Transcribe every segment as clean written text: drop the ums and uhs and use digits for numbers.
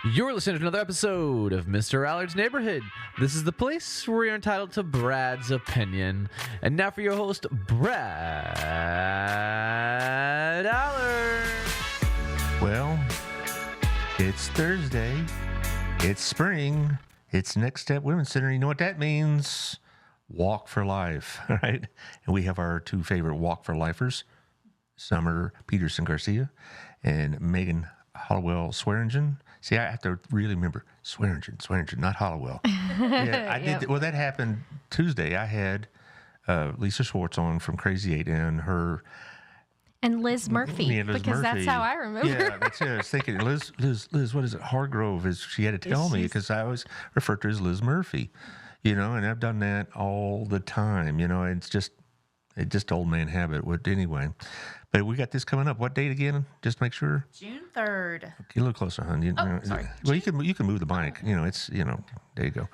You're listening to another episode of Mr. Allard's Neighborhood. This is the place where you're entitled to Brad's opinion. And now for your host, Brad Allard. Well, it's Thursday. It's spring. It's Next Step Women's Center. You know what that means? Walk for Life, right? And we have our two favorite Walk for Lifers, Summer Peterson Garcia and Megan Hollowell Swearingen. See, I have to really remember Swearingen, not Hollowell. Yeah, I did. Well, that happened Tuesday. I had Lisa Schwartz on from Crazy 8 and her. And Liz Murphy, because that's how I remember. Yeah, that's it. I was thinking, Liz, what is it? Hargrove is. She had to tell me because I always refer to her as Liz Murphy, and I've done that all the time. It's just old man habit. But anyway, but we got this coming up. What date again? Just to make sure. June 3rd. Okay, a little closer, hon. Sorry. Well, you can move the mic. There you go.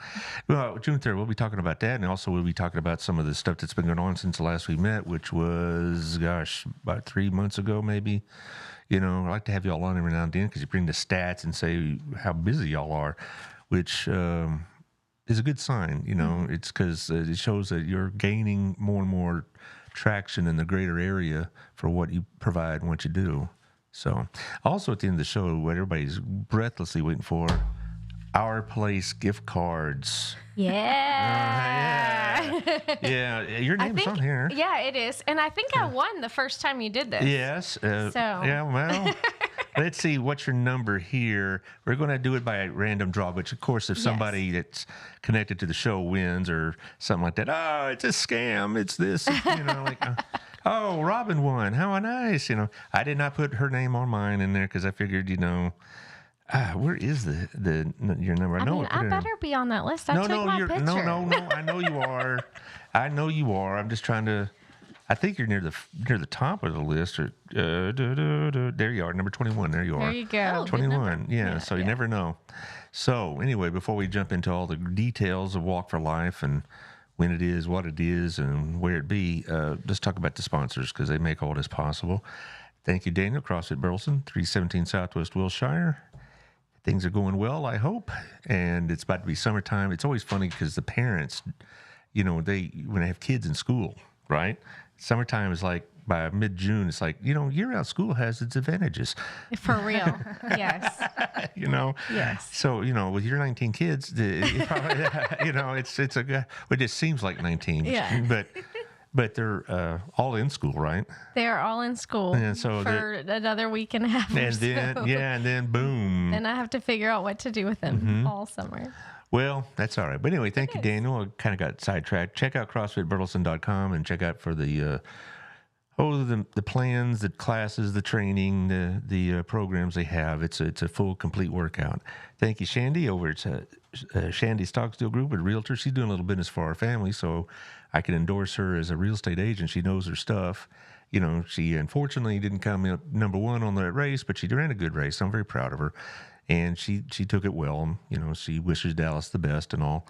Well, June 3rd, we'll be talking about that, and also we'll be talking about some of the stuff that's been going on since the last we met, which was, about 3 months ago, maybe. I like to have y'all on every now and then because you bring the stats and say how busy y'all are, which is a good sign. It's because it shows that you're gaining more and more traction in the greater area for what you provide and what you do. So, also at the end of the show, what everybody's breathlessly waiting for, Our Place gift cards. Yeah. Yeah, your name's on here. Yeah, it is. And I think I won the first time you did this. Yes. Yeah, well, let's see, what's your number here? We're going to do it by a random draw, which, of course, if somebody that's connected to the show wins or something like that, oh, it's a scam, it's this, oh, Robin won, how nice, I did not put her name on mine in there because I figured, where is your number? I better be on that list. I took my picture. No. I know you are. I'm just trying to. I think you're near the top of the list. Or, there you are, number 21. There you are. There you go. 21. Yeah. So you never know. So anyway, before we jump into all the details of Walk for Life and when it is, what it is, and where it be, let's talk about the sponsors because they make all this possible. Thank you, Daniel, CrossFit Burleson, 317 Southwest Wilshire. Things are going well, I hope, and it's about to be summertime. It's always funny because the parents, when they have kids in school, right? Summertime is like by mid-June, it's like, year-round school has its advantages. For real, yes. Yes. So, with your 19 kids, it probably, it just seems like 19. Yeah. But they're all in school, right? They're all in school for another week and a half or so. And then boom. Then I have to figure out what to do with them all summer. Well, that's all right. But anyway, thank you, Daniel. I kind of got sidetracked. Check out CrossFitBurleson.com and check out for the plans, the classes, the training, the programs they have. It's a full, complete workout. Thank you, Shandy, over at Shandy Stockstill Group, a realtor. She's doing a little business for our family, so I can endorse her as a real estate agent. She knows her stuff. She unfortunately didn't come in number one on that race, but she ran a good race. I'm very proud of her. And she took it well. She wishes Dallas the best and all.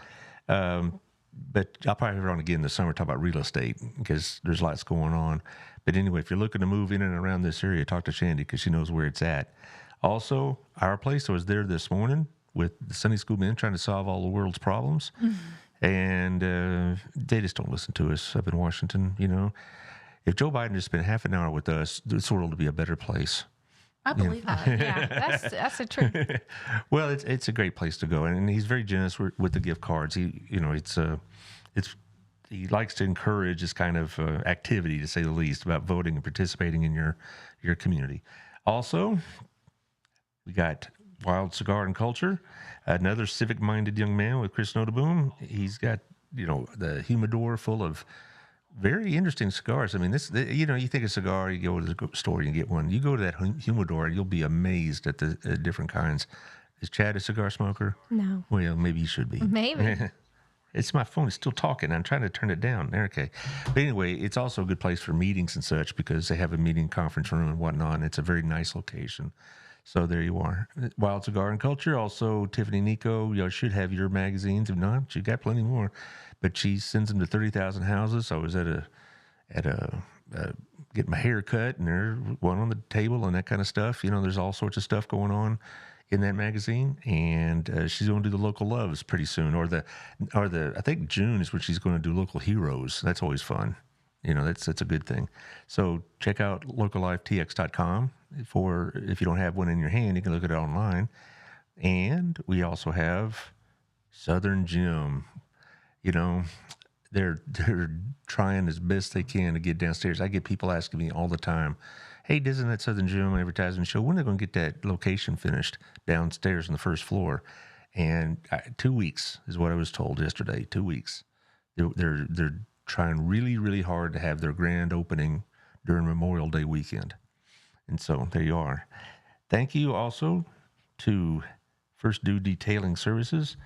But I'll probably have her on again this summer talk about real estate because there's lots going on. But anyway, if you're looking to move in and around this area, talk to Shandy because she knows where it's at. Also, Our Place, I was there this morning with the Sunday school men trying to solve all the world's problems. And they just don't listen to us up in Washington, If Joe Biden just spent half an hour with us, this world would be a better place. I believe that. Yeah, that's the truth. Well, it's a great place to go, and he's very generous with the gift cards. He likes to encourage this kind of activity, to say the least, about voting and participating in your community. Also, we got Wild Cigar and Culture, another civic-minded young man with Chris Notaboom. He's got the humidor full of very interesting cigars. I mean, you think a cigar, you go to the store, you get one. You go to that humidor, you'll be amazed at the different kinds. Is Chad a cigar smoker? No. Well, maybe you should be. Maybe. It's my phone is still talking. I'm trying to turn it down. Okay. But anyway, it's also a good place for meetings and such because they have a meeting conference room and whatnot. And it's a very nice location. So there you are. Wild Cigar and Culture. Also, Tiffany Nico, you should have your magazines. If not, she got plenty more. But she sends them to 30,000 houses. I was at a get my hair cut, and there's one on the table and that kind of stuff. There's all sorts of stuff going on in that magazine, and she's going to do the local loves pretty soon, or the I think June is when she's going to do local heroes. That's always fun. That's a good thing. So check out locallifetx.com for if you don't have one in your hand, you can look at it online. And we also have Southern Gym. They're trying as best they can to get downstairs. I get people asking me all the time, "Hey, doesn't that Southern Gym advertising show, when are they going to get that location finished downstairs on the first floor?" And 2 weeks is what I was told yesterday. 2 weeks. They're trying really, really hard to have their grand opening during Memorial Day weekend. And so there you are. Thank you also to First Due Detailing Services.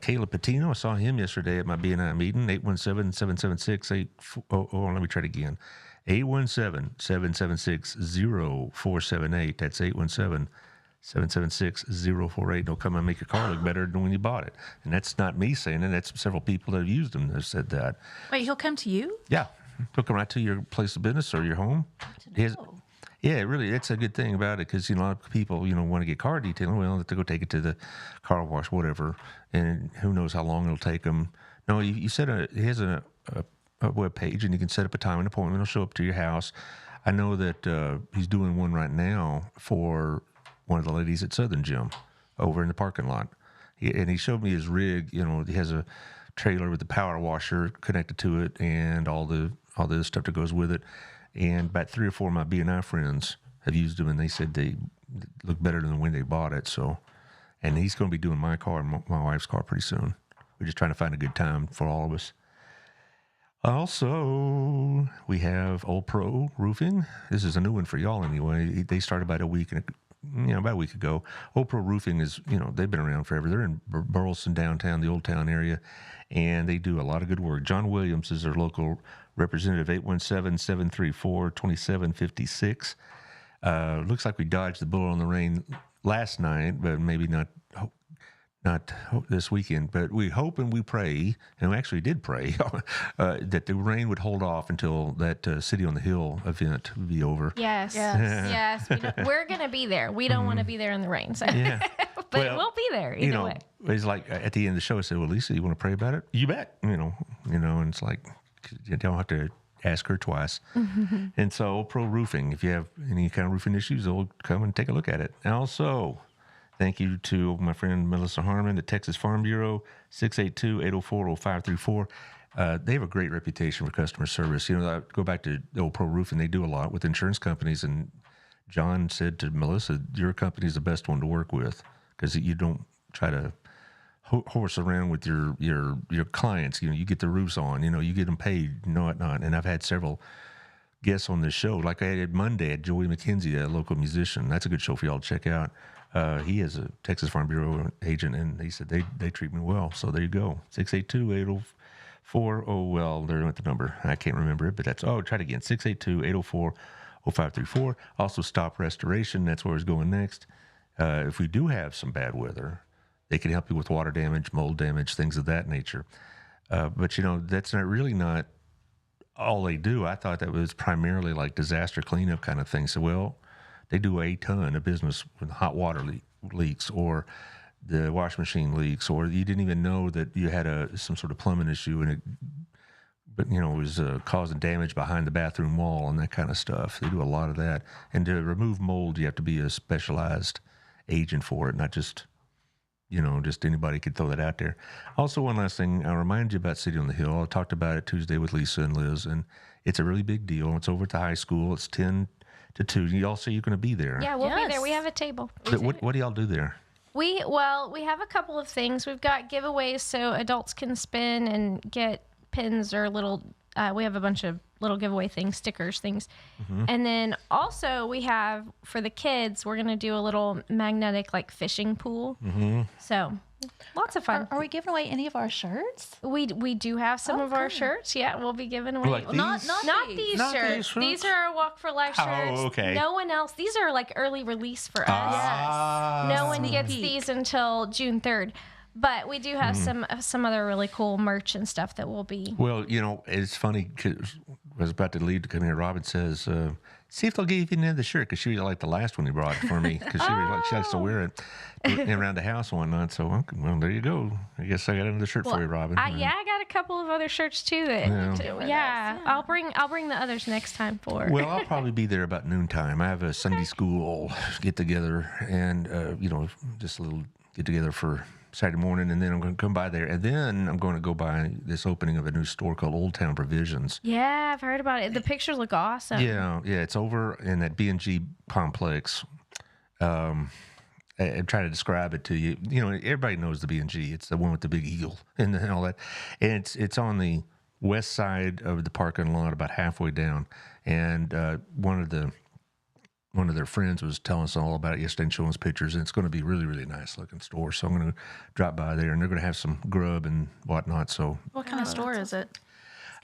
Caleb Patino, I saw him yesterday at my BNI meeting, 817-776-8... Oh, let me try it again. 817-776-0478. That's 817-776-048. They'll come and make your car look better than when you bought it. And that's not me saying it. That's several people that have used them that have said that. Wait, he'll come to you? Yeah. He'll come right to your place of business or your home. Yeah, really, that's a good thing about it because, a lot of people, want to get car detailing. Well, they have to go take it to the car wash, whatever, and who knows how long it'll take them. No, you set he has a web page, and you can set up a time and appointment. It'll show up to your house. I know that he's doing one right now for one of the ladies at Southern Gym over in the parking lot. And he showed me his rig. He has a trailer with the power washer connected to it and all the stuff that goes with it. And about 3 or 4 of my B&I friends have used them, and they said they look better than when they bought it. So, and he's going to be doing my car and my wife's car pretty soon. We're just trying to find a good time for all of us. Also, we have Old Pro Roofing. This is a new one for y'all anyway. They started about a week ago. Old Pro Roofing is, they've been around forever. They're in Burleson downtown, the Old Town area, and they do a lot of good work. John Williams is their local representative, 817-734-2756. Looks like we dodged the bullet on the rain last night, but maybe not this weekend. But we hope and we pray, and we actually did pray, that the rain would hold off until that City on the Hill event would be over. Yes. We're going to be there. We don't want to be there in the rain. So. Yeah. But we'll be there either way. It's like at the end of the show, I said, "Well, Lisa, you want to pray about it?" You bet. And it's like, you don't have to ask her twice. Mm-hmm. And so Pro Roofing, if you have any kind of roofing issues, they'll come and take a look at it. And also, thank you to my friend Melissa Harmon at Texas Farm Bureau, 682-804-0534. They have a great reputation for customer service. I go back to the Old Pro Roofing. They do a lot with insurance companies. And John said to Melissa, your company is the best one to work with because you don't try to horse around with your clients. You get the roofs on, you get them paid, whatnot. And I've had several guests on this show. Like I had Monday at Joey McKenzie, a local musician. That's a good show for y'all to check out. He is a Texas Farm Bureau agent, and he said they treat me well. So there you go. 682-804. Oh, well, they're at the number. I can't remember it, but try it again. 682-804-0534. Also, Stop Restoration. That's where it's going next. If we do have some bad weather, they can help you with water damage, mold damage, things of that nature. But, that's not all they do. I thought that was primarily like disaster cleanup kind of thing. So, well, they do a ton of business with hot water leaks or the washing machine leaks, or you didn't even know that you had some sort of plumbing issue and it was causing damage behind the bathroom wall and that kind of stuff. They do a lot of that. And to remove mold, you have to be a specialized agent for it, not just anybody could throw that out there. Also, one last thing, I'll remind you about City on the Hill. I talked about it Tuesday with Lisa and Liz, and it's a really big deal. It's over at the high school. It's 10 to 2. Y'all say you're going to be there. Yeah, we'll be there. We have a table. What do y'all do there? We have a couple of things. We've got giveaways so adults can spin and get pins or little, we have a bunch of little giveaway things, stickers, things. Mm-hmm. And then also we have, for the kids, we're going to do a little magnetic fishing pool. Mm-hmm. So lots of fun. Are we giving away any of our shirts? We do have some of our shirts. Yeah, we'll be giving away. Like not these shirts. These are our Walk for Life shirts. Oh, okay. No one else. These are early release for us. Yes. No one gets these until June 3rd. But we do have some other really cool merch and stuff that will be. Well, it's funny because I was about to leave to come here. Robin says, See if they'll give you another shirt, because she really liked the last one you brought for me, because she likes to wear it around the house and whatnot. So, well, there you go. I guess I got another shirt for you, Robin. I got a couple of other shirts too. I'll bring the others next time for. Well, I'll probably be there about noontime. I have a Sunday school get together, and just a little get together for Saturday morning, and then I'm going to come by there, and then I'm going to go by this opening of a new store called Old Town Provisions. Yeah, I've heard about it. The pictures look awesome. Yeah, it's over in that B&G complex. I try to describe it to you. You know, everybody knows the B&G. It's the one with the big eagle and all that. And it's on the west side of the parking lot, about halfway down. And one of their friends was telling us all about it yesterday and showing us pictures. And it's going to be really, really nice looking store. So I'm going to drop by there, and they're going to have some grub and whatnot. So What kind of store is it?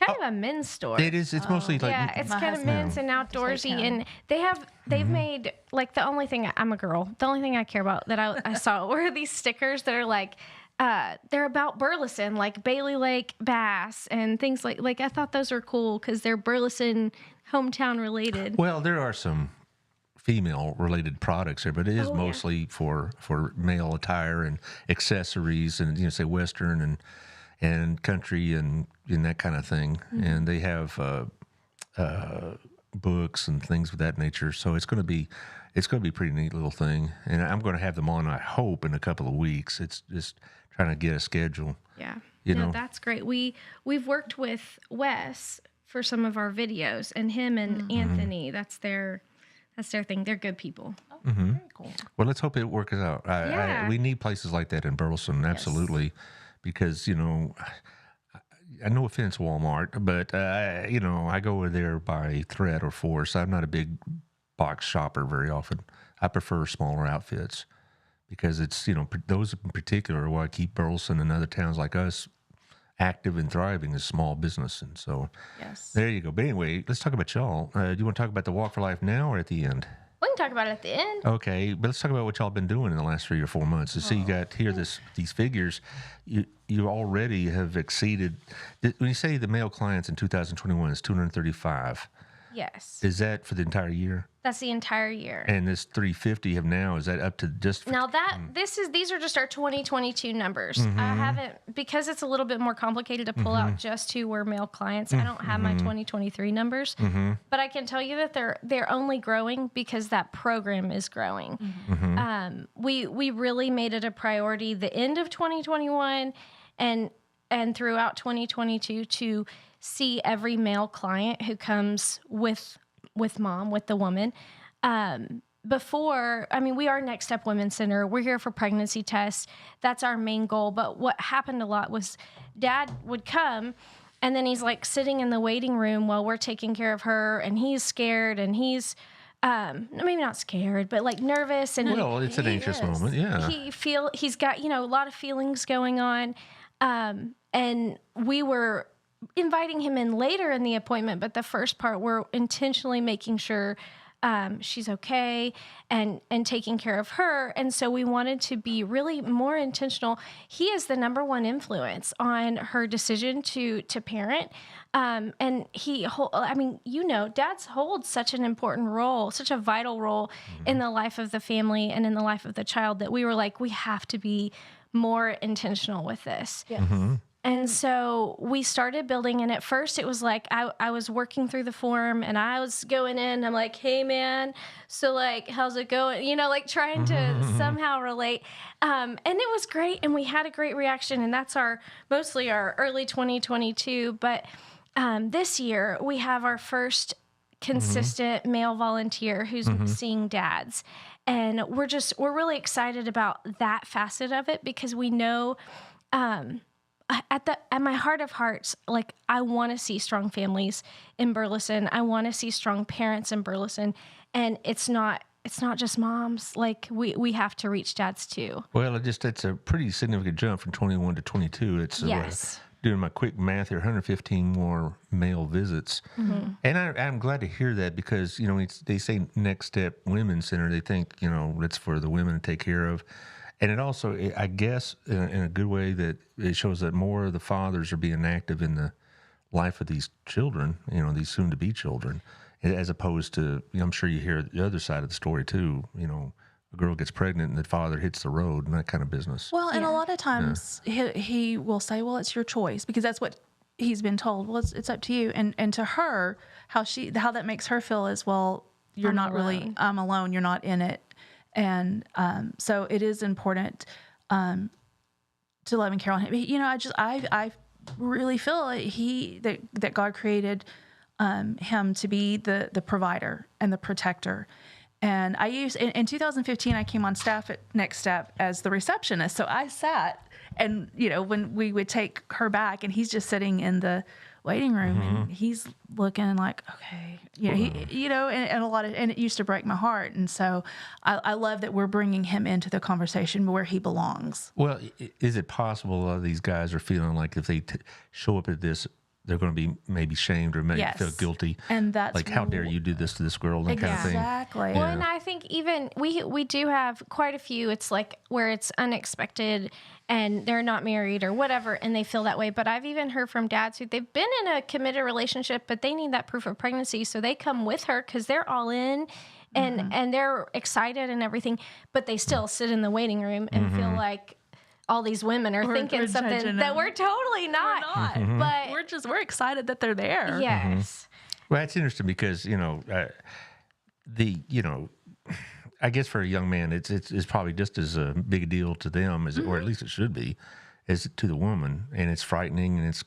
It's kind of a men's store. it is. It's mostly like It's My kind of husband men's and outdoorsy, and they've made like the only thing I'm a girl. The only thing I care about that I saw were these stickers that are like they're about Burleson, like Bailey Lake bass and things like I thought those were cool because they're Burleson hometown related. Well, there are some female related products there, but it is mostly for male attire and accessories, and say Western and country and that kind of thing. And they have books and things of that nature. So it's going to be a pretty neat little thing. And I'm going to have them on, I hope, in a couple of weeks. It's just trying to get a schedule. Yeah. You know? That's great. We've worked with Wes for some of our videos, and him and Anthony, that's their thing. They're good people. Oh, very cool. Well, let's hope it works out. We need places like that in Burleson, absolutely, because, I no offense, Walmart, but, I go over there by threat or force. I'm not a big box shopper very often. I prefer smaller outfits because it's, those in particular are why I keep Burleson and other towns like us active and thriving as small business. And so there you go. But anyway, let's talk about y'all. Do you want to talk about the Walk for Life now or at the end? We can talk about it at the end. Okay, but let's talk about what y'all been doing in the last 3 or 4 months. So you got here these figures. You already have exceeded. When you say the male clients in 2021 is 235, Yes. is that for the entire year? That's the entire year. And this 350 have now, is that up to just? Now these are just our 2022 numbers. I haven't, because it's a little bit more complicated to pull out just who were male clients. I don't have my 2023 numbers, but I can tell you that they're only growing because that program is growing. We really made it a priority the end of 2021 and throughout 2022 to see every male client who comes with mom, with the woman. We are Next Step Women's Center. We're here for pregnancy tests. That's our main goal. But what happened a lot was Dad would come, and then he's like sitting in the waiting room while we're taking care of her, and he's scared, and he's maybe not scared, but like nervous. And it's an anxious moment. Yeah. He's got, a lot of feelings going on. And we were inviting him in later in the appointment, but the first part we're intentionally making sure she's okay and taking care of her. And so we wanted to be really more intentional. He is the number one influence on her decision to parent. And dads hold such an important role, such a vital role in the life of the family and in the life of the child that we were like, we have to be more intentional with this. Yes. And so we started building, and at first it was like I was working through the form, and I was going in, I'm like, hey man, so like, how's it going? Trying to somehow relate. And it was great, and we had a great reaction, and that's mostly our early 2022. But this year we have our first consistent male volunteer who's seeing dads. And we're really excited about that facet of it because we know, at my heart of hearts, like I want to see strong families in Burleson. I want to see strong parents in Burleson, and it's not just moms. Like we have to reach dads too. Well, it's a pretty significant jump from 21 to 22. It's doing my quick math here, 115 more male visits, and I'm glad to hear that because they say Next Step Women's Center. They think it's for the women to take care of. And it also, I guess, in a good way, that it shows that more of the fathers are being active in the life of these children, these soon-to-be children. as opposed to, I'm sure you hear the other side of the story too. A girl gets pregnant and the father hits the road and that kind of business. Well, and a Yeah. lot of times he will say, well, it's your choice, because that's what he's been told. Well, it's up to you. And to her, how that makes her feel is, well, you're I'm not really, alone. I'm alone. You're not in it. And so it is important to love and care on him. I really feel that God created him to be the provider and the protector. And in 2015, I came on staff at Next Step as the receptionist. So I sat, and when we would take her back, and he's just sitting in the waiting room, and he's looking like, okay, and it used to break my heart. And so I love that we're bringing him into the conversation where he belongs. Well, is it possible a lot of these guys are feeling like if they show up at this, they're going to be maybe shamed or maybe Yes. feel guilty? And that's like, how dare you do this to this girl, that kind of thing. Exactly. Well, and I think even we do have quite a few. It's like where it's unexpected and they're not married or whatever, and they feel that way. But I've even heard from dads who they've been in a committed relationship, but they need that proof of pregnancy, so they come with her because they're all in, and they're excited and everything, but they still sit in the waiting room and feel like all these women are thinking we're something judging that them. we're totally not. But We're excited that they're there. yes. Well, that's interesting because I guess for a young man, it's probably just as a big a deal to them as, or at least it should be, as to the woman. And it's frightening and it's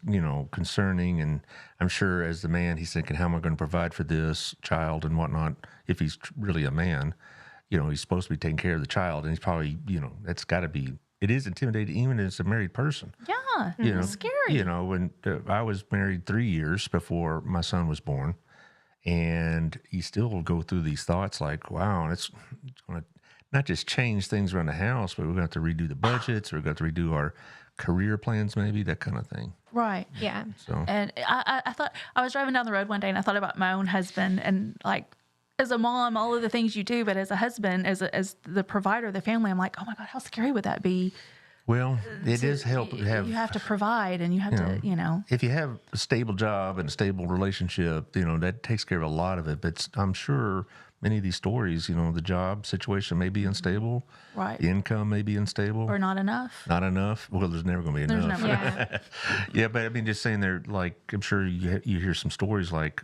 concerning. And I'm sure as the man, he's thinking, how am I going to provide for this child and whatnot? If he's really a man, he's supposed to be taking care of the child, and he's probably that's got to be. It is intimidating, even as a married person. Yeah. It's scary. When I was married 3 years before my son was born, and you still will go through these thoughts like, wow, it's going to not just change things around the house, but we're going to have to redo the budgets, we're going to have to redo our career plans, maybe, that kind of thing. Right. Yeah. So, And I thought, I was driving down the road one day and I thought about my own husband, and like, as a mom, all of the things you do, but as a husband, as the provider of the family, I'm like, oh my God, how scary would that be? well, it does help to have. You have to provide, and you have to, If you have a stable job and a stable relationship, that takes care of a lot of it. But I'm sure many of these stories, the job situation may be unstable. Right. The income may be unstable. Or not enough. Not enough. Well, there's never going to be There's enough. never Yeah. Yeah, but I mean, just saying there, like, I'm sure you hear some stories like,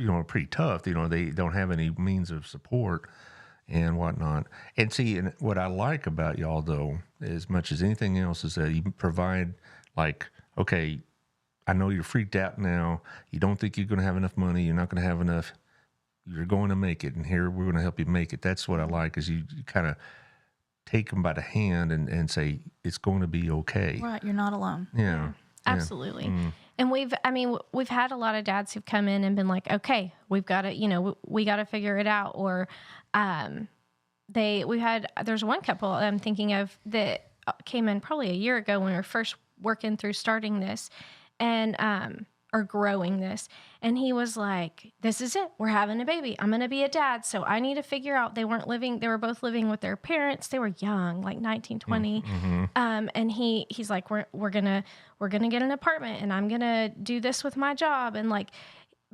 are pretty tough. They don't have any means of support and whatnot. And see, and what I like about y'all, though, as much as anything else, is that you provide, like, okay, I know you're freaked out now. You don't think you're going to have enough money. You're not going to have enough. You're going to make it, and here we're going to help you make it. That's what I like, is you kind of take them by the hand and say, it's going to be okay. Right. You're not alone. Yeah. Absolutely. And we've had a lot of dads who've come in and been like, okay, we've got to, we got to figure it out. Or, there's one couple I'm thinking of that came in probably a year ago when we were first working through starting this or growing this. And he was like, this is it. We're having a baby. I'm going to be a dad. So I need to figure out, they were both living with their parents. They were young, like 19, 20. And he's like, we're going to get an apartment, and I'm going to do this with my job. And like,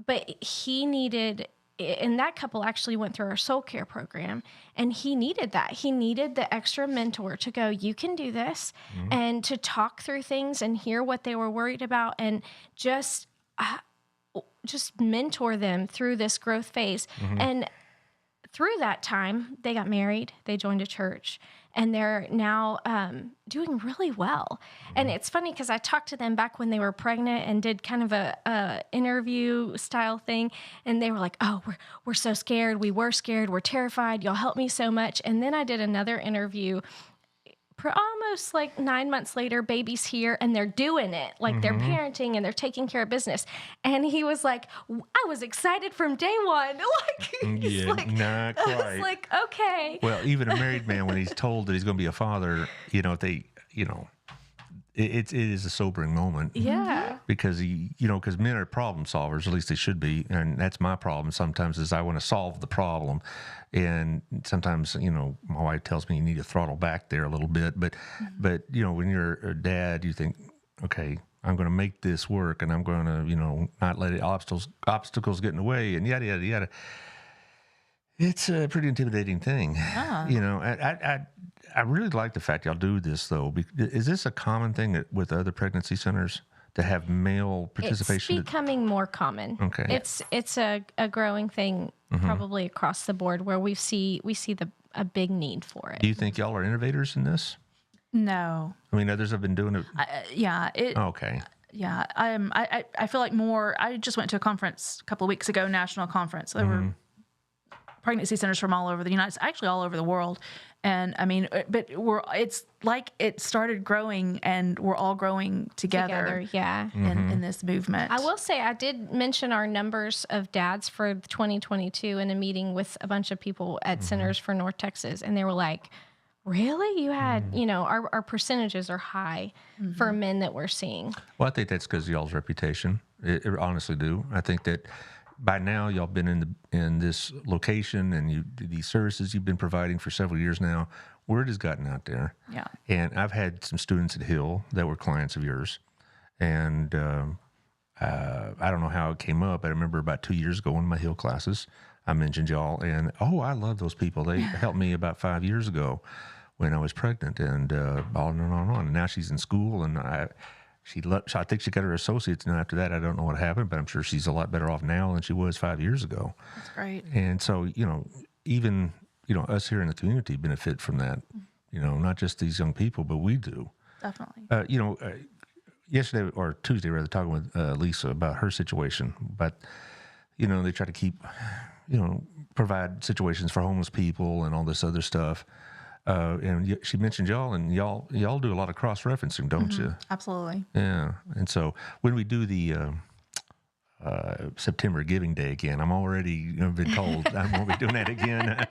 but he needed, and that couple actually went through our soul care program, and he needed that. He needed the extra mentor to go, you can do this, and to talk through things and hear what they were worried about, and just mentor them through this growth phase. And through that time, they got married, they joined a church, and they're now doing really well. And it's funny because I talked to them back when they were pregnant and did kind of a interview style thing, and they were like, oh, we're so scared. We were scared. We're terrified. Y'all helped me so much. And then I did another interview almost like 9 months later, baby's here, and they're doing it. Like, they're parenting and they're taking care of business. And he was like, I was excited from day one. Like, he's Yeah, like, not I was quite. like, okay. Well, even a married man, when he's told that he's going to be a father, it is a sobering moment. Yeah. Because because men are problem solvers, at least they should be, and that's my problem sometimes, is I want to solve the problem, and sometimes my wife tells me you need to throttle back there a little bit, but when you're a dad, you think, okay, I'm going to make this work, and I'm going to, not let obstacles get in the way, and yada yada yada. It's a pretty intimidating thing. I really like the fact y'all do this, though. Is this a common thing with other pregnancy centers to have male participation? It's becoming more common. Okay. It's a growing thing, probably across the board, where we see a big need for it. Do you think y'all are innovators in this? No. I mean, others have been doing it. Okay. Yeah, I feel like more. I just went to a conference a couple of weeks ago, national conference. There were pregnancy centers from all over the United States, actually all over the world. And I mean, but it's like it started growing, and we're all growing together yeah. in this movement. I will say I did mention our numbers of dads for 2022 in a meeting with a bunch of people at Centers for North Texas, and they were like, really? You had, our percentages are high for men that we're seeing. Well, I think that's because of y'all's reputation. It honestly do. I think that by now y'all been in this location, and these services you've been providing for several years now. Word has gotten out there. Yeah. And I've had some students at Hill that were clients of yours, and I don't know how it came up. I remember about 2 years ago in my Hill classes, I mentioned y'all, and I love those people. They helped me about 5 years ago when I was pregnant, and on and on and on. And now she's in school, and I think she got her associates. And after that, I don't know what happened, but I'm sure she's a lot better off now than she was 5 years ago. That's great. And so, even us here in the community benefit from that. Not just these young people, but we do. Definitely. Yesterday or Tuesday, rather, talking with Lisa about her situation, but they try to keep, provide situations for homeless people and all this other stuff. And she mentioned y'all, and y'all do a lot of cross-referencing, don't you? Absolutely. Yeah. And so when we do the September Giving Day again, I'm already been told I won't be doing that again.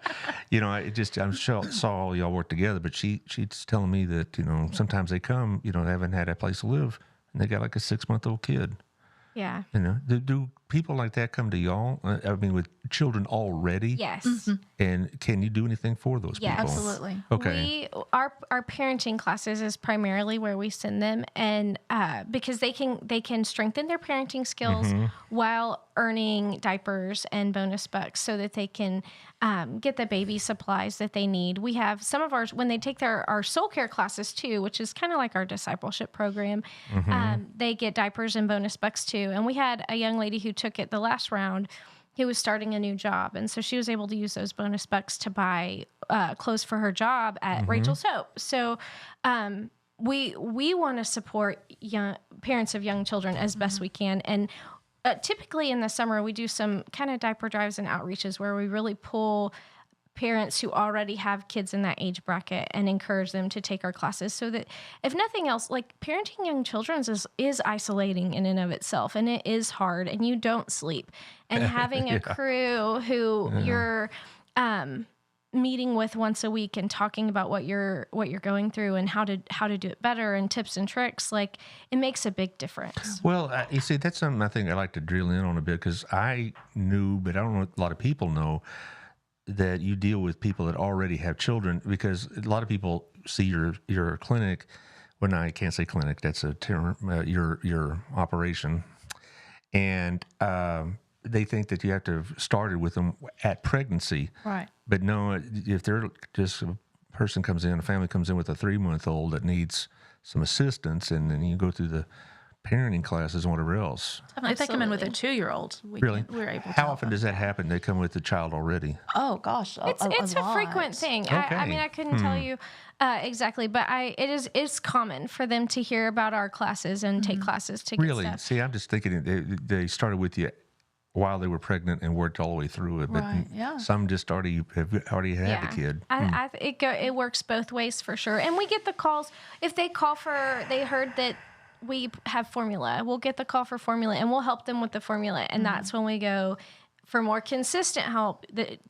I saw y'all work together, but she's telling me that sometimes they come, they haven't had a place to live, and they got like a 6-month-old kid. Yeah. Do people like that come to y'all? I mean, with children already? Yes. And can you do anything for those people? Absolutely. Okay. Our parenting classes is primarily where we send them, and because they can strengthen their parenting skills while earning diapers and bonus bucks, so that they can get the baby supplies that they need. We have some of ours when they take our soul care classes too, which is kind of like our discipleship program. They get diapers and bonus bucks too. And we had a young lady who took it the last round, who was starting a new job, and so she was able to use those bonus bucks to buy clothes for her job at Rachel Soap. So we want to support young parents of young children as best we can, and typically in the summer we do some kind of diaper drives and outreaches where we really pull parents who already have kids in that age bracket and encourage them to take our classes, so that if nothing else, like parenting young children is isolating in and of itself, and it is hard, and you don't sleep, and having a crew who you're meeting with once a week and talking about what you're going through and how to do it better and tips and tricks, like it makes a big difference. Well, you see, that's something I think I like to drill in on a bit, because I knew, but I don't know if a lot of people know, that you deal with people that already have children, because a lot of people see your clinic. Well, no, I can't say clinic. That's a term. Your operation, and they think that you have to have started with them at pregnancy. Right. But no, if they're just a person comes in, a family comes in with a 3-month-old that needs some assistance, and then you go through the parenting classes and whatever else. If they come in with a 2-year-old, Really? we're able to. How often does that happen? They come with the child already? Oh gosh, It's a lot. frequent thing. Okay. I mean, I couldn't tell you exactly, but it's common for them to hear about our classes and take classes to get Really? stuff. See, I'm just thinking they started with you while they were pregnant and worked all the way through it, but Right, yeah. some just already had the kid. It works both ways for sure. And we get the calls if they heard that we have formula. We'll get the call for formula, and we'll help them with the formula, and that's when we go for more consistent help.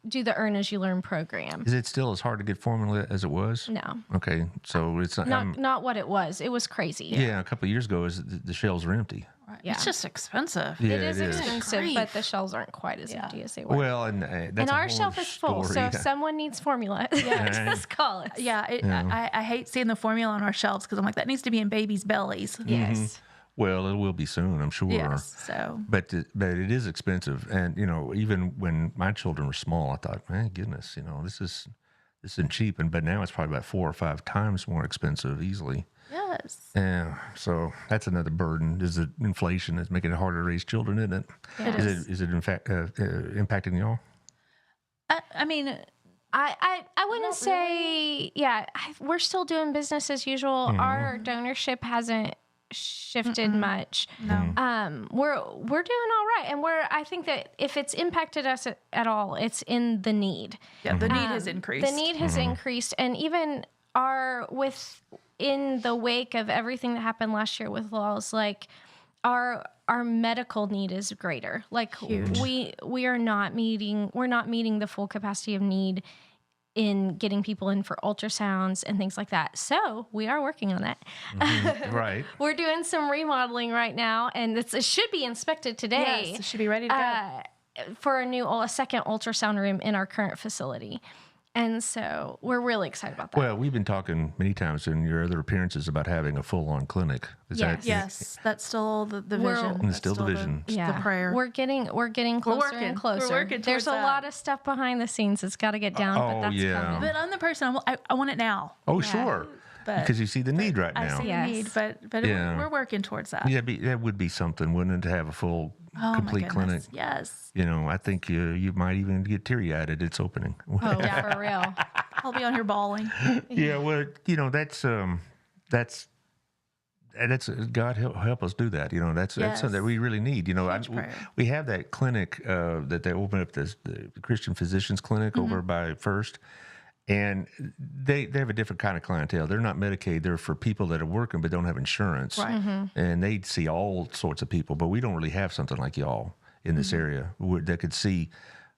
Do the Earn as You Learn program. Is it still as hard to get formula as it was? No. Okay, so it's Not what it was. It was crazy. Yeah, a couple of years ago, the shelves were empty. Right. Yeah. It's just expensive. Yeah, It is expensive, Grief. but the shelves aren't quite as empty as they were. Well, and that's and a our whole shelf is full, story. so if someone needs formula, just call us. Yeah, I hate seeing the formula on our shelves, because I'm like, that needs to be in babies' bellies. Yes. Well, it will be soon, I'm sure. Yes. So But it is expensive, and even when my children were small, I thought, man, goodness, this isn't cheap, but now it's probably about 4 or 5 times more expensive easily. yes. Yeah, so that's another burden. Is it inflation is making it harder to raise children, isn't it? It is. Is it in fact impacting y'all? I mean, I wouldn't say, we're still doing business as usual. Our donorship hasn't shifted much. no. We're doing all right, and I think that if it's impacted us at all, it's in the need. Yeah, the need has increased. The need has increased, and even in the wake of everything that happened last year with laws, like our medical need is greater. Like we're not meeting the full capacity of need in getting people in for ultrasounds and things like that. So we are working on that. Right. We're doing some remodeling right now, and it should be inspected today. Yes, it should be ready to go. For a second ultrasound room in our current facility. And so we're really excited about that. Well, we've been talking many times in your other appearances about having a full-on clinic. Is Yes. Yes, that's still the vision. It's That's still the vision. The prayer. We're getting closer working. and closer. We're working There's towards a that. lot of stuff behind the scenes that's got to get down, but that's yeah. coming. But I'm the person. I want it now. Oh, sure. But Because you see the need right I now. see Yes. the need, but Yeah. we're working towards that. Yeah, that would be something, wouldn't it, to have a full, Oh complete my clinic? goodness. Yes. I think you might even get teary-eyed at its opening. Oh, for real. I'll be on here bawling. Yeah, well, that's God help us do that. That's something that we really need. prayer. We have that clinic that they opened up, the Christian Physicians Clinic over by First, and they have a different kind of clientele. They're not Medicaid. They're for people that are working but don't have insurance, Right. and they see all sorts of people. But we don't really have something like y'all in this area that could see.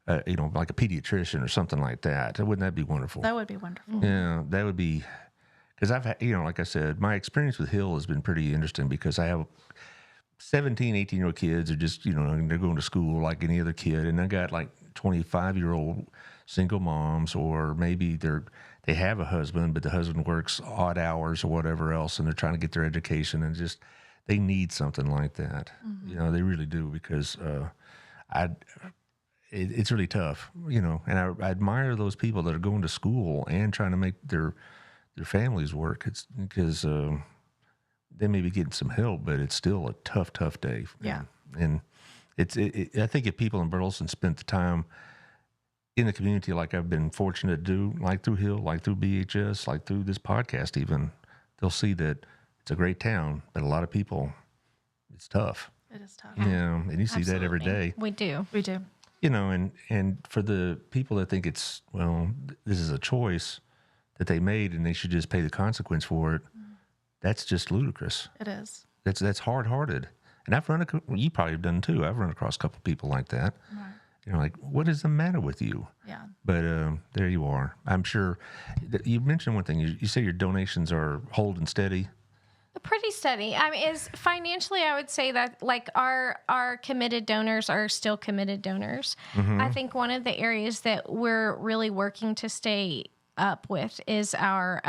Like a pediatrician or something like that. Wouldn't that be wonderful? That would be wonderful. Yeah, that would be, because I've had, like I said, my experience with Hill has been pretty interesting because I have 17, 18-year-old kids are just, they're going to school like any other kid. And I got like 25-year-old single moms, or maybe they have a husband, but the husband works odd hours or whatever else, and they're trying to get their education, and just, they need something like that. They really do, because it's really tough, and I admire those people that are going to school and trying to make their families work. It's because they may be getting some help, but it's still a tough day. Yeah. And I think if people in Burleson spent the time in the community like I've been fortunate to do, like through Hill, like through BHS, like through this podcast even, they'll see that it's a great town, but a lot of people, it's tough. It is tough. Yeah, and you see that every day. We do. We do. And for the people that think this is a choice that they made and they should just pay the consequence for it, that's just ludicrous. It is. That's hard-hearted. And I've you probably have done too. I've run across a couple people like that. Right. Like, what is the matter with you? Yeah. But there you are. I'm sure you mentioned one thing. You say your donations are holding steady. Pretty steady. I mean, is financially, I would say that like our committed donors are still committed donors. I think one of the areas that we're really working to stay up with is our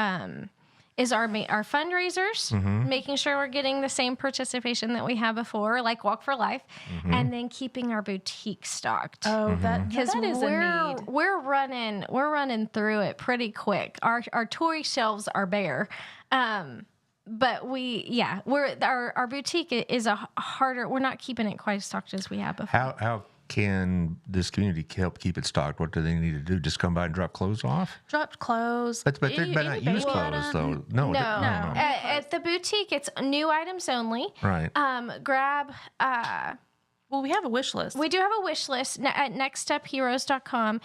fundraisers, making sure we're getting the same participation that we had before, like Walk for Life, and then keeping our boutique stocked. Oh, that Because is a need. we're running through it pretty quick. Our toy shelves are bare. But our boutique is a harder. We're not keeping it quite as stocked as we have before. How can this community help keep it stocked? What do they need to do? Just come by and drop clothes off? Dropped clothes. But they're not used clothes though. No. At the boutique, it's new items only. Right. Grab. Well, we have a wish list. We do have a wish list at nextstepheroes.com.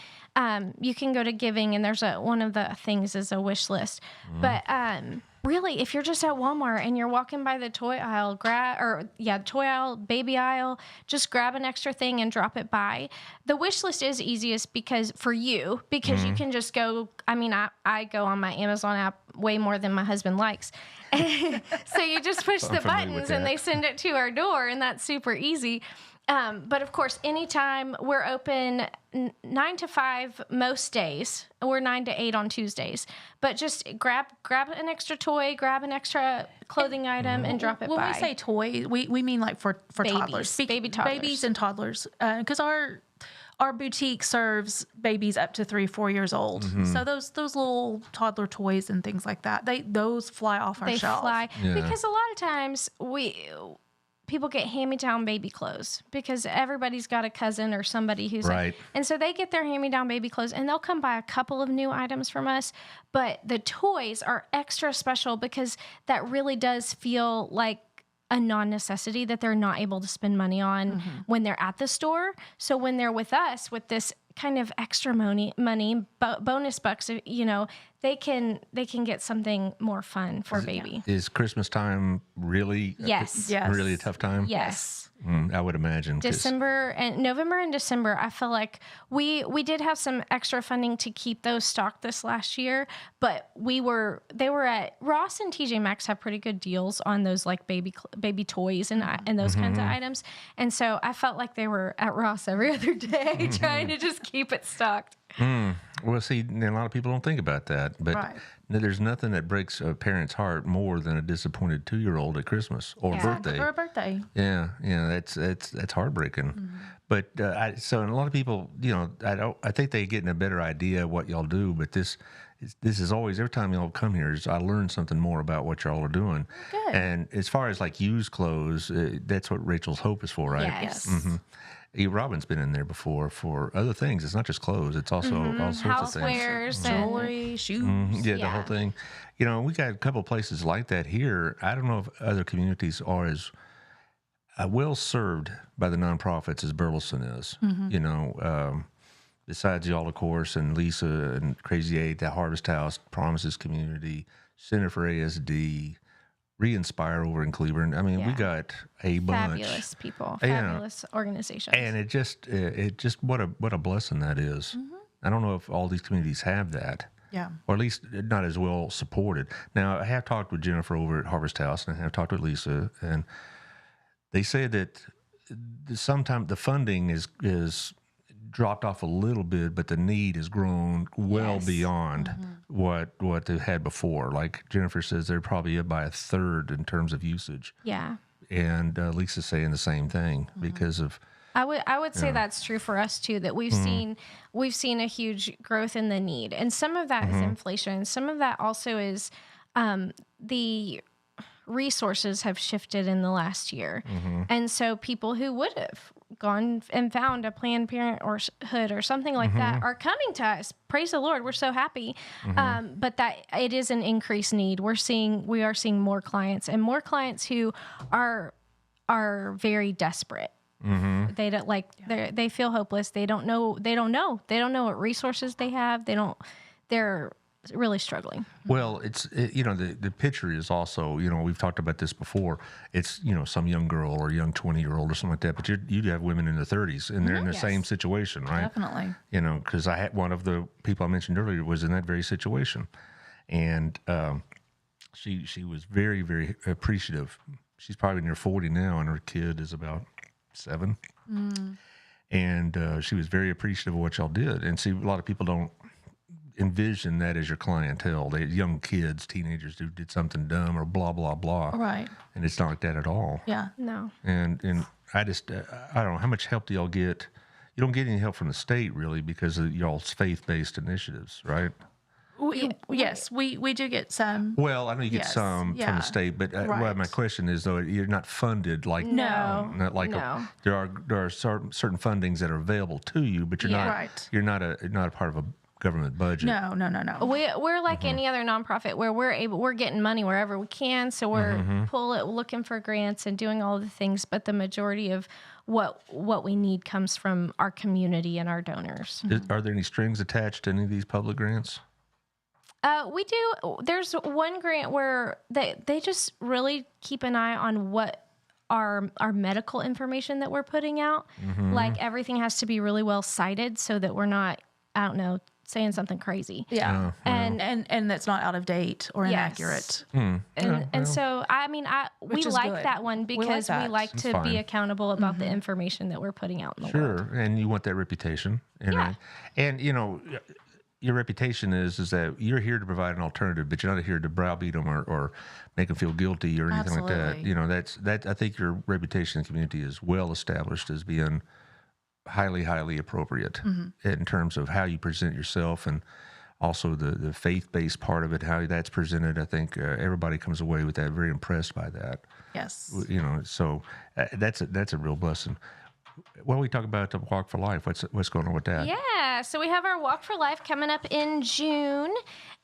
You can go to giving, and there's one of the things is a wish list. But really, if you're just at Walmart and you're walking by the toy aisle, toy aisle, baby aisle, just grab an extra thing and drop it by. The wish list is easiest because you can just go. I mean, I go on my Amazon app way more than my husband likes. So you just push the buttons and they send it to our door, and that's super easy. But of course, anytime we're open 9 to 5 most days. We're 9 to 8 on Tuesdays. But just grab an extra toy, grab an extra clothing item, and drop it by. When we say toy, we mean like for toddlers, baby toddlers, babies and toddlers, because our boutique serves babies up to 3-4 years old. So those little toddler toys and things like that, those fly off our shelf. They fly because a lot of times people get hand-me-down baby clothes because everybody's got a cousin or somebody who's right. And so they get their hand-me-down baby clothes and they'll come buy a couple of new items from us. But the toys are extra special because that really does feel like a non-necessity that they're not able to spend money on when they're at the store. So when they're with us with this kind of extra money, bonus bucks, they can get something more fun for baby. Is Christmas time really really a tough time? Yes. I would imagine. November and December, I feel like we did have some extra funding to keep those stocked this last year, but they were at Ross and TJ Maxx have pretty good deals on those like baby toys and those kinds of items, and so I felt like they were at Ross every other day trying to just keep it stocked. Well, see, a lot of people don't think about that, but there's nothing that breaks a parent's heart more than a disappointed 2-year-old at Christmas or birthday. Or a birthday. Yeah, that's heartbreaking. But so and a lot of people, I think they get a better idea of what y'all do. But this is always every time y'all come here, I learn something more about what y'all are doing. Good. And as far as like used clothes, that's what Rachel's Hope is for, right? Yes. Robin's been in there before for other things. It's not just clothes; it's also all sorts of things. Housewares, Jewelry, shoes. The whole thing. We got a couple of places like that here. I don't know if other communities are as well served by the nonprofits as Burleson is. Besides y'all, of course, and Lisa and Crazy 8, the Harvest House, Promises Community, Center for ASD, Re-Inspire over in Cleveland. I mean, we got a bunch. Fabulous people, fabulous organizations. And it just what a blessing that is. I don't know if all these communities have that. Yeah. Or at least not as well supported. Now, I have talked with Jennifer over at Harvest House, and I have talked with Lisa, and they say that sometimes the funding is dropped off a little bit, but the need has grown well beyond what they had before. Like Jennifer says, they're probably up by a third in terms of usage. Yeah. And Lisa's saying the same thing because of. I would say that's true for us too. That we've seen a huge growth in the need, and some of that is inflation. Some of that also is the resources have shifted in the last year, and so people who would have gone and found a Planned Parenthood or something like that are coming to us. Praise the Lord, we're so happy. But that it is an increased need. We are seeing more clients and more clients who are very desperate. They don't they feel hopeless. They don't know what resources they have. They're really struggling. Well, the picture is also, we've talked about this before. It's, some young girl or young 20-year-old or something like that, but you have women in their 30s and they're in the same situation, right? Definitely. Because I had one of the people I mentioned earlier was in that very situation. And she was very, very appreciative. She's probably near 40 now and her kid is about 7. And she was very appreciative of what y'all did. And see, a lot of people don't envision that as your clientele. They young kids, teenagers who did something dumb or blah, blah, blah. Right. And it's not like that at all. Yeah. No. And I just, I don't know, how much help do y'all get? You don't get any help from the state, really, because of y'all's faith-based initiatives, right? Yes, we do get some. Well, I know you get some from the state, but my question is, though, you're not funded like not like there are certain fundings that are available to you, but you're not a part of a government budget. No. We're like any other nonprofit where we're getting money wherever we can, so we're looking for grants and doing all of the things, but the majority of what we need comes from our community and our donors. Are there any strings attached to any of these public grants? We do. There's one grant where they just really keep an eye on what our medical information that we're putting out. Like everything has to be really well cited so that we're not, saying something crazy. Yeah. Oh, And that's not out of date or inaccurate. And so, I mean, we Which is like good. that one because we that. like It's to fine. be accountable about the information that we're putting out in the world. Sure, and you want that reputation. And, Yeah. and you know, your reputation is that you're here to provide an alternative, but you're not here to browbeat them or make them feel guilty or anything like that. Absolutely. You know, that. I think your reputation in the community is well established as being highly, highly appropriate in terms of how you present yourself and also the faith-based part of it, how that's presented. I think everybody comes away with that, very impressed by that. Yes. You know, so that's a real blessing. Well, we talk about the Walk for Life. What's going on with that? Yeah, so we have our Walk for Life coming up in June,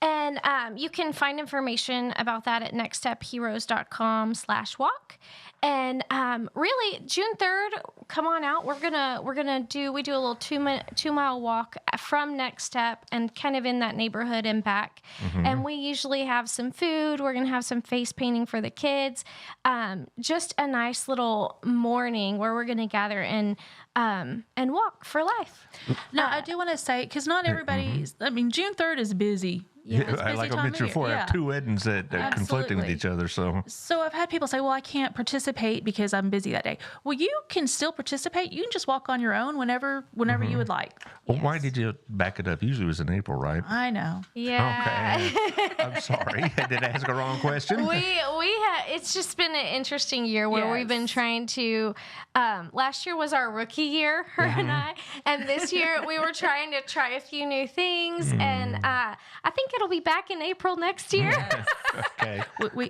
and you can find information about that at nextstepheroes.com/walk. And really, June 3rd, come on out. We do a little 2-mile walk from Next Step and kind of in that neighborhood and back. And we usually have some food. We're gonna have some face painting for the kids. Just a nice little morning where we're gonna gather and walk for life. Now, I do want to say, because not everybody's, I mean, June 3rd is busy. Yeah, It's a busy like I time mentioned of before, I year. have two weddings that are conflicting with Absolutely. each other. So I've had people say, well, I can't participate because I'm busy that day. Well, you can still participate. You can just walk on your own whenever you would like. Well, why did you back it up? Usually it was in April, right? I know. Yeah. Okay. I'm sorry. Did I ask a wrong question? It's just been an interesting year where we've been Yes. trying to. Last year was our rookie year, her and I, and this year we were trying to try a few new things, and I think it'll be back in April next year. Okay.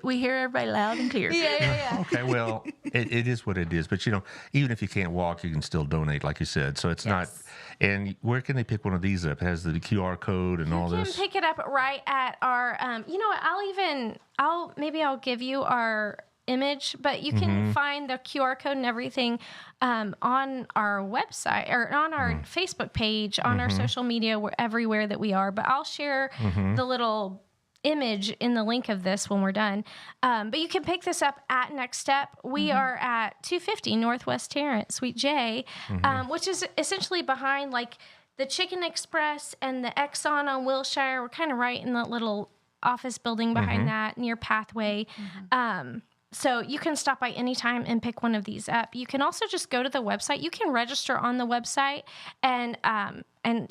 We hear everybody loud and clear. Yeah. Okay. Well, it is what it is. But, you know, even if you can't walk, you can still donate, like you said. So it's not. And where can they pick one of these up? It has the QR code and all You can this. pick it up right at our. You know what? I'll give you our image, but you can find the QR code and everything on our website or on our Facebook page, on our social media, everywhere that we are. But I'll share the little image in the link of this when we're done. But you can pick this up at Next Step. We are at 250 Northwest Tarrant, Suite J, which is essentially behind like the Chicken Express and the Exxon on Wilshire. We're kind of right in that little office building behind that near Pathway. So you can stop by anytime and pick one of these up. You can also just go to the website. You can register on the website, and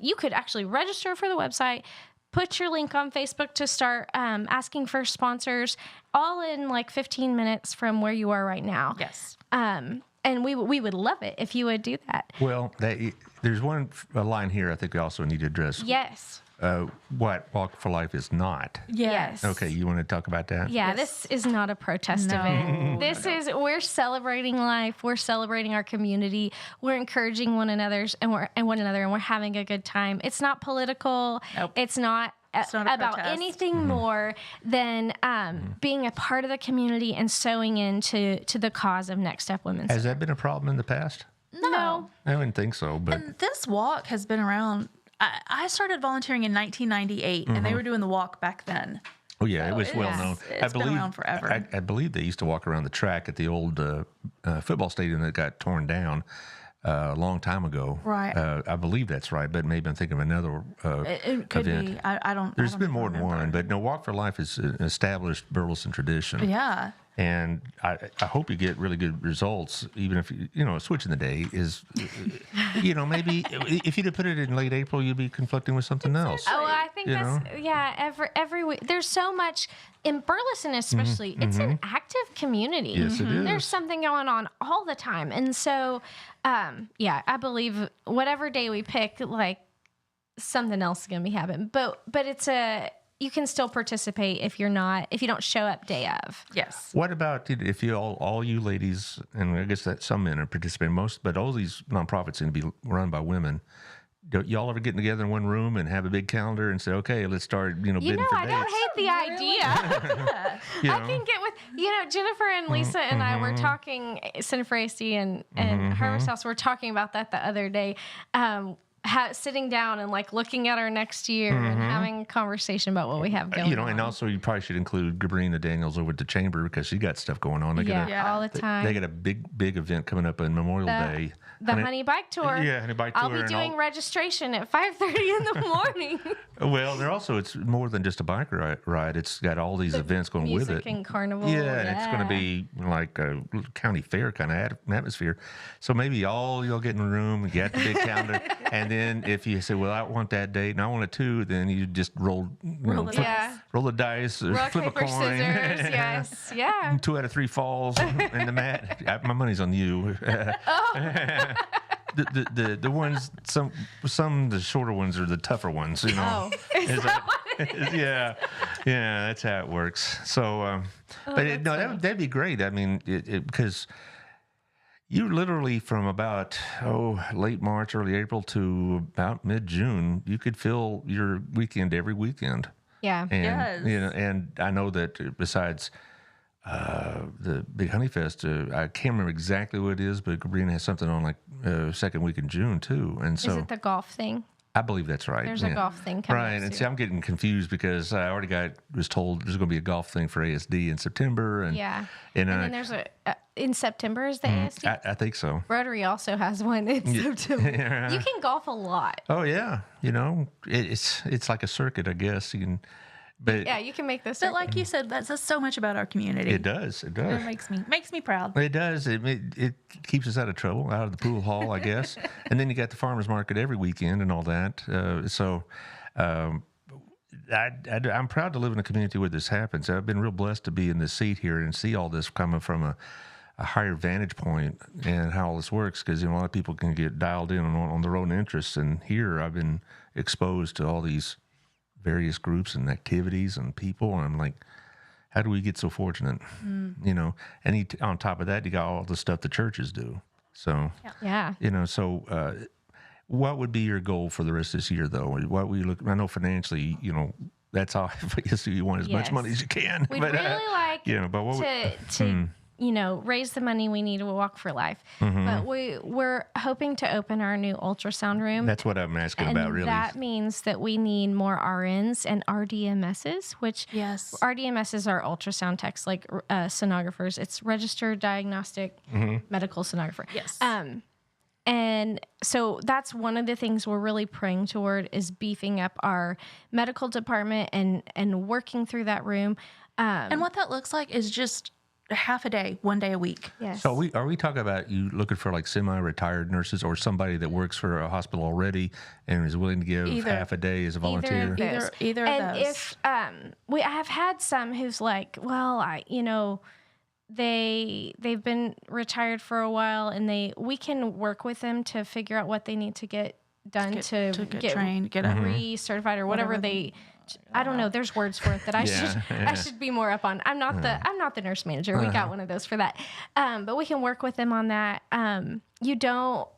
you could actually register for the website, put your link on Facebook to start asking for sponsors, all in like 15 minutes from where you are right now. Yes. And we would love it if you would do that. Well, there's a line here I think we also need to address. Yes. What Walk for Life is not. Yes. Okay, you want to talk about that? Yeah, this is not a protest event. We're celebrating life. We're celebrating our community. We're encouraging one another, and we're having a good time. It's not political. Nope. It's not It's not a about protest. anything more than being a part of the community and sewing into the cause of Next Step Women's. Has that been a problem in the past? No. I wouldn't think so, but And this walk has been around. I started volunteering in 1998, and they were doing the walk back then. oh yeah, it was it well is- known. it's been around forever. I believe they used to walk around the track at the old football stadium that got torn down a long time ago. Right. I believe that's right, but maybe I'm thinking of another It could event. be. I don't. There's I don't been even more than remember. one, but no, Walk for Life is an established Burleson tradition. Yeah. And I hope you get really good results, even if, switching the day is, maybe if you'd have put it in late April, you'd be conflicting with something else. Oh, I think You that's every week. There's so much in Burleson, especially. It's an active community. Yes, it is. There's something going on all the time, and so, I believe whatever day we pick, like something else is gonna be happening. But you can still participate if you don't show up day of. Yes. What about if you all you ladies, and I guess that some men are participating most, but all these nonprofits seem to be run by women. Don't y'all ever get together in one room and have a big calendar and say, okay, let's start, bidding for I don't dates? hate the idea. I can get with, Jennifer and Lisa and I were talking, Jennifer AC and her house, were talking about that the other day. sitting down and like looking at our next year and having a conversation about what we have going on. And also you probably should include Gabrina Daniels over at the chamber because she got stuff going on. All the time. They got a big event coming up on Memorial Day. The Honey Bike Tour. Yeah, Honey Bike Tour. I'll be doing registration at 5:30 in the morning. Well, it's more than just a bike ride. It's got all these events going with it. Music and carnival. Yeah, and it's going to be like a county fair kind of atmosphere. So maybe you'll get in a room and get the big calendar. And then if you say, well, I want that date and I want it too, then you just roll the dice, Rock, flip paper, a coin. scissors. Yes. Yeah. 2 out of 3 falls in the mat. My money's on you. The ones, some the shorter ones are the tougher ones, you know. Oh, is that what it is? Yeah, that's how it works. So, that'd be great. I mean, because you literally from about late March, early April to about mid-June, you could fill your weekend every weekend. Yeah. And, and I know that besides the Big Honey Fest, I can't remember exactly what it is, but Gabrina has something on like second week in June too. And so is it the golf thing? I believe that's right. There's a golf thing coming right, up and soon. see, I'm getting confused because I already was told there's going to be a golf thing for ASD in September, and and then there's in September is the ASD. I think so. Rotary also has one in September. You can golf a lot. Oh yeah, it's like a circuit, I guess. You can, but Yeah, you can make this. But like you said, that says so much about our community. it does. It does. It makes me proud. It does. It keeps us out of trouble, out of the pool hall, I guess. And then you got the farmers market every weekend and all that. I'm proud to live in a community where this happens. I've been real blessed to be in this seat here and see all this coming from a higher vantage point and how all this works, because a lot of people can get dialed in on their own interests. And here I've been exposed to all these various groups and activities and people, and I'm like, how do we get so fortunate? And on top of that, you got all the stuff the churches do. So what would be your goal for the rest of this year, though? What we look? I know financially, that's all. You want as much money as you can. We'd really like to raise the money we need to walk for life. But we're hoping to open our new ultrasound room. That's what I'm asking about, really. That means that we need more RNs and RDMSs, which RDMSs are ultrasound techs, like sonographers. It's registered diagnostic medical sonographer. Yes. And so that's one of the things we're really praying toward is beefing up our medical department and working through that room. And what that looks like is just half a day, 1 day a week. Yes. So are we talking about you looking for like semi-retired nurses or somebody that works for a hospital already and is willing to give half a day as a volunteer? Either of those. If I have had some who's like, well, they've been retired for a while, and we can work with them to figure out what they need to get done to get trained, get re-certified or whatever they. I don't know. There's words for it that I should be more up on. I'm not the nurse manager. We got one of those for that. But we can work with them on that. Our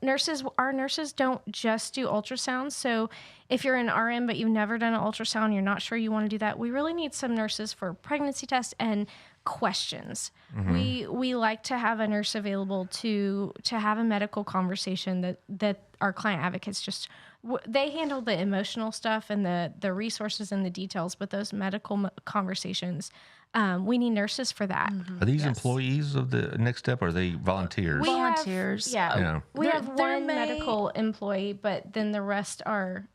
nurses don't just do ultrasounds. So if you're an RN but you've never done an ultrasound, you're not sure you want to do that, we really need some nurses for pregnancy tests and questions. We like to have a nurse available to have a medical conversation that our client advocates they handle the emotional stuff and the resources and the details, but those medical conversations, we need nurses for that. Are these employees of the Next Step, or are they volunteers? Volunteers. We have one medical employee, but then the rest are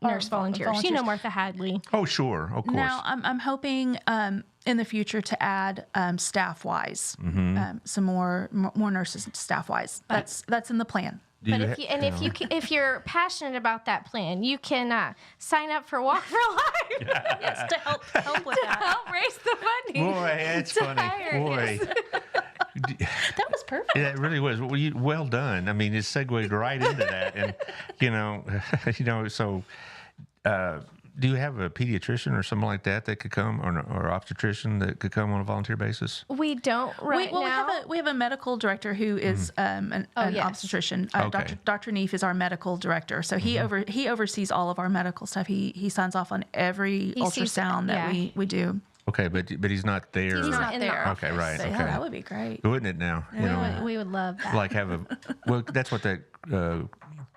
nurse volunteers. Martha Hadley. Oh, sure. Of course. Now, I'm hoping in the future to add staff-wise, some more nurses staff-wise. That's in the plan. But if you're passionate about that plan, you can sign up for Walk for Life. Yes, to help with that. To help raise the funding. Boy, that's funny. Boy. That was perfect. Yeah, it really was. Well done. I mean, it segued right into that, and So, do you have a pediatrician or something like that could come, or obstetrician that could come on a volunteer basis? We don't now. We have a medical director who is an obstetrician. Okay. Dr. Neef is our medical director, so he oversees all of our medical stuff. He signs off on every ultrasound that we do. Okay, but he's not there. He's not there. Okay, right. So, okay, that would be great. Wouldn't it now? We would love that. Like that's what that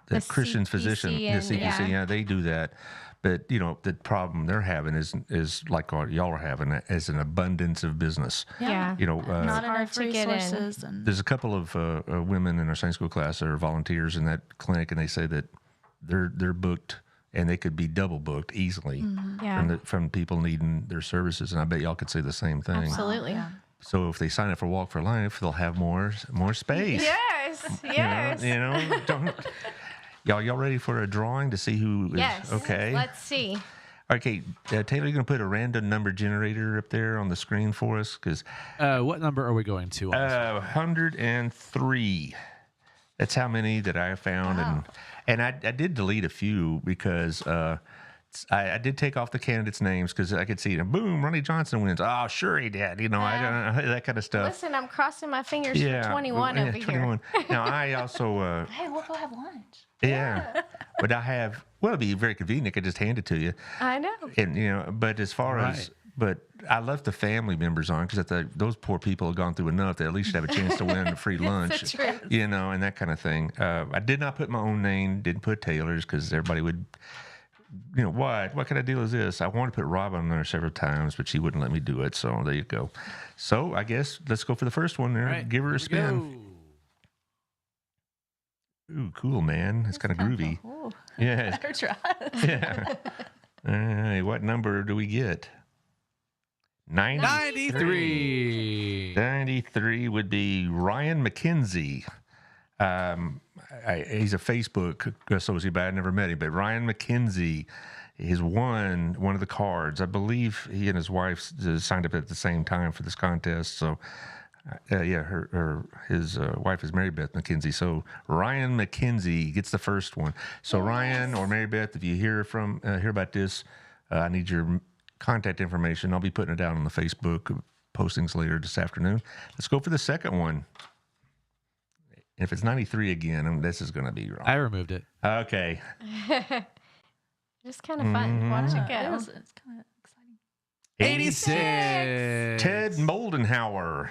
the The Christian CPC physician, the and- CPC, yeah. they do that. But the problem they're having is like what y'all are having, as an abundance of business. Yeah. Not hard enough to get in. resources. And There's a couple of women in our Sunday school class that are volunteers in that clinic, and they say that they're booked, and they could be double booked easily Yeah. from people needing their services. And I bet y'all could say the same thing. Absolutely. Yeah. So if they sign up for Walk for Life, they'll have more space. Yes. Yes. Don't. Y'all ready for a drawing to see who is Yes. okay? Let's see. Okay, Taylor, you're going to put a random number generator up there on the screen for us? Because What number are we going to? 103. That's how many that I found. Wow. And I did delete a few because I did take off the candidates' names because I could see them. Boom, Ronnie Johnson wins. Oh, sure he did. I don't know, that kind of stuff. Listen, I'm crossing my fingers for 21 over 21. Now, I also... hey, we'll go have lunch. Yeah. But I have, it'd be very convenient. I could just hand it to you. here. I know. And, but as far as, but I left the family members on because those poor people have gone through enough that at least should have a chance to win a free lunch. the truth. And that kind of thing. I did not put my own name, didn't put Taylor's because everybody would, what kind of deal is this? I wanted to put Rob on there several times, but she wouldn't let me do it. So there you go. So I guess let's go for the first one there. All right, Give her a here we spin. go. Ooh, cool, man. It's kind of groovy. Ooh. Yeah. Better try. Yeah. All right. What number do we get? 93. 93 would be Ryan McKenzie. He's a Facebook associate, but I never met him. But Ryan McKenzie has won one of the cards. I believe he and his wife signed up at the same time for this contest. So, his wife is Mary Beth McKenzie. So Ryan McKenzie gets the first one. So Ryan or Mary Beth, if you hear about this, I need your contact information. I'll be putting it down on the Facebook postings later this afternoon. Let's go for the second one. If it's 93 again, this is going to be wrong. I removed it. Okay. Just kind of fun. Watch it go. It's kind of exciting. 86. Ted Moldenhauer.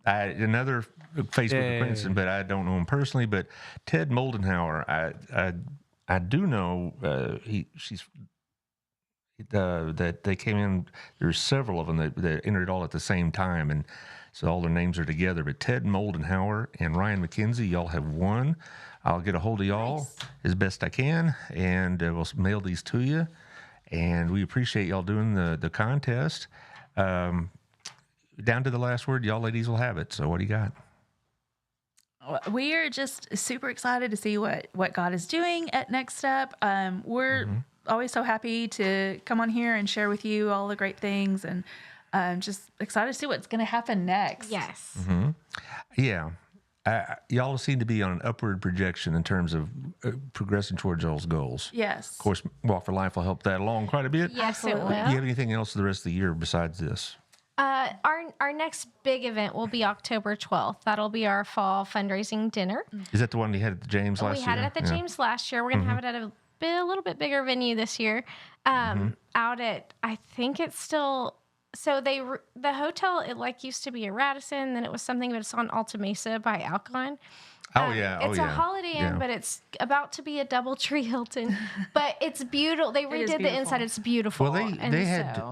Another Facebook acquaintance, but I don't know him personally. But Ted Moldenhauer, I do know that they came in. There's several of them that entered all at the same time, and so all their names are together. But Ted Moldenhauer and Ryan McKenzie, y'all have won. I'll get a hold of y'all as best I can, and we'll mail these to you. And we appreciate y'all doing the contest. Down to the last word, y'all ladies will have it. So what do you got? We are just super excited to see what God is doing at Next Step. We're always so happy to come on here and share with you all the great things, and just excited to see what's going to happen next. Yes. Yeah. Y'all seem to be on an upward projection in terms of progressing towards y'all's goals. Yes. Of course, Walk for Life will help that along quite a bit. Yes, it Absolutely. will. Do you have anything else for the rest of the year besides this? Our next big event will be October 12th. That'll be our fall fundraising dinner. Is that the one you had at the James last We year? had it at the James last year. We're going to have it at a little bit bigger venue this year. Out at, I think it's still, so the hotel, it used to be a Radisson, then it was something, but it's on Alta Mesa by Alcon. It's a Holiday Inn, but it's about to be a DoubleTree Hilton. But it's beautiful. They redid the beautiful. inside. It's beautiful. Well,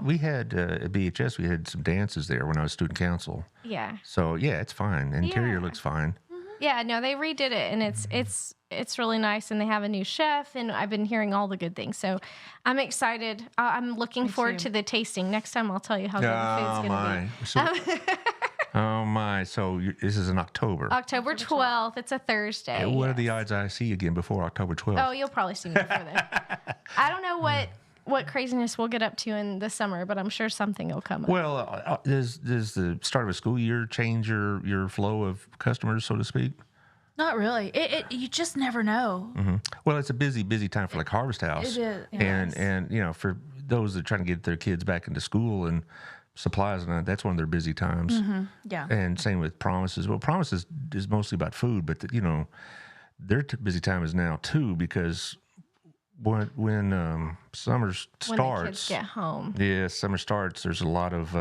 we had at BHS, we had some dances there when I was student council. Yeah. So yeah, it's fine. Interior Yeah. looks fine. Yeah, no, they redid it, and it's really nice, and they have a new chef, and I've been hearing all the good things. So I'm excited. I'm looking forward too. to the tasting. Next time I'll tell you how good the food's going to be. Oh my! So this is in October. October 12th. It's a Thursday. What are the yes. odds I see you again before October 12th? Oh, you'll probably see me before then. I don't know what craziness we'll get up to in the summer, but I'm sure something will come up. Well, does the start of a school year change your flow of customers, so to speak? Not really. You just never know. Well, it's a busy time for like Harvest House. It is, And yes. and for those that are trying to get their kids back into school and supplies and that's one of their busy times. Yeah. And same with Promises. Well, Promises is mostly about food, but their busy time is now too because when summer starts, when the kids get home. yeah, summer starts. There's a lot of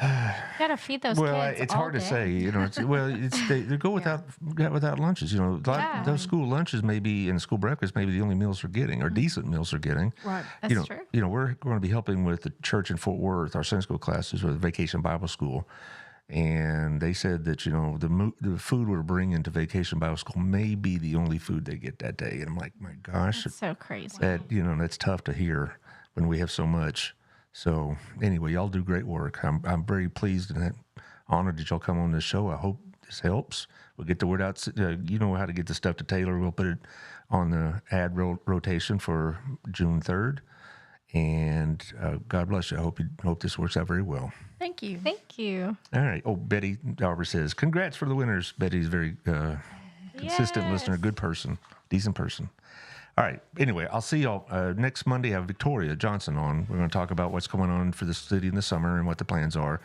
Gotta feed those Well, kids. it's all hard to day. say. They go without lunches. Yeah. Those school lunches maybe and school breakfast maybe the only meals they're getting or decent meals they're getting. Right. That's true. We're going to be helping with the church in Fort Worth, our Sunday school classes with Vacation Bible School, and they said that the food we're bringing to Vacation Bible School may be the only food they get that day. And I'm like, my gosh, That's so crazy. that's tough to hear when we have so much. So anyway, y'all do great work. I'm very pleased and honored that y'all come on this show. I hope this helps. We'll get the word out. You know how to get the stuff to Taylor. We'll put it on the ad rotation for June 3rd. And God bless you. I hope this works out very well. Thank you. Thank you. All right. Oh, Betty Dauber says, congrats for the winners. Betty's a very consistent listener, good person, decent person. All right. Anyway, I'll see y'all next Monday. I have Victoria Johnson on. We're going to talk about what's going on for the city in the summer and what the plans are.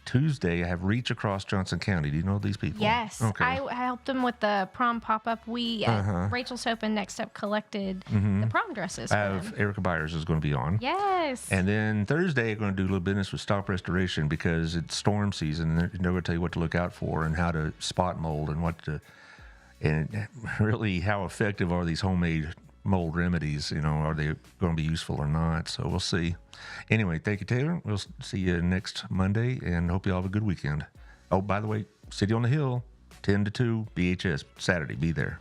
Tuesday, I have Reach Across Johnson County. Do you know these people? Yes. Okay. I helped them with the prom pop-up. We, Rachel's Hope and Next Up collected the prom dresses for I them. have Erica Byers is going to be on. Yes. And then Thursday, I'm going to do a little business with Stop Restoration because it's storm season. And they're going to tell you what to look out for and how to spot mold and really how effective are these homemade mold remedies. Are they going to be useful or not? So we'll see. Anyway, thank you, Taylor. We'll see you next Monday and hope you all have a good weekend. Oh, by the way, City on the Hill, 10 to 2, BHS, Saturday. Be there.